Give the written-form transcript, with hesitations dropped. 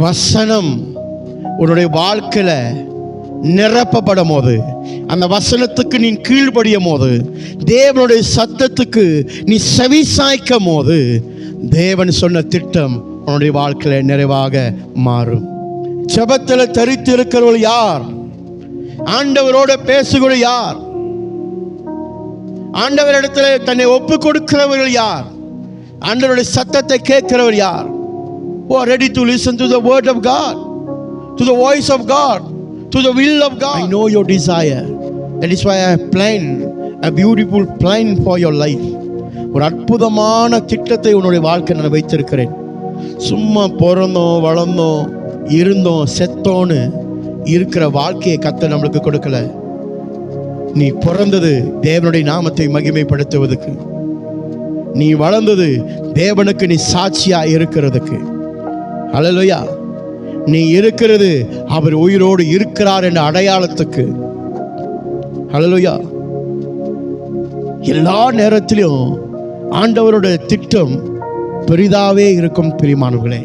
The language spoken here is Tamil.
வசனம் உன்னுடைய வாழ்க்கையில நிரப்பப்படும் போது, அந்த வசனத்துக்கு நீ கீழ்ப்படியும் போது, தேவனுடைய சத்தத்துக்கு நீ செவி சாய்க்கும் போது, தேவன் சொன்ன திட்டம் உன்னுடைய வாழ்க்கையில நிறைவாக மாறும். ஜெபத்தில் தரித்து இருக்கிறவர்கள் யார்? ஆண்டவரோட பேசுகிற யார்? ஆண்டவரிடத்தில் தன்னை ஒப்பு கொடுக்கிறவர்கள் யார்? ஆண்டவருடைய சத்தத்தை கேட்கிறவர் யார்? Who are ready to listen to the word of God, to the voice of God, to the will of God. I know your desire. That is why I have planned a beautiful plan for your life. ஒரு அற்புதமான திட்டத்தை உன்னுடைய வாழ்க்கை நான் வைத்திருக்கிறேன். சும்மா பிறந்தோம், வளர்ந்தோம், இருந்தோம், செத்தோன்னு இருக்கிற வாழ்க்கையை கர்த்தர் நம்மளுக்கு கொடுக்கல. நீ பிறந்தது தேவனுடைய நாமத்தை மகிமைப்படுத்துவதற்கு. நீ வளர்ந்தது தேவனுக்கு நீ சாட்சியா இருக்கிறதுக்கு. ஹல்லேலூயா. நீ இருக்கிறது அவர் உயிரோடு இருக்கிறார் என்ற அடையாளத்துக்கு. ஹல்லேலூயா. எல்லா நேரத்திலும் ஆண்டவருடைய திட்டம் பெரிதாவே இருக்கும் பிரியமானவர்களே.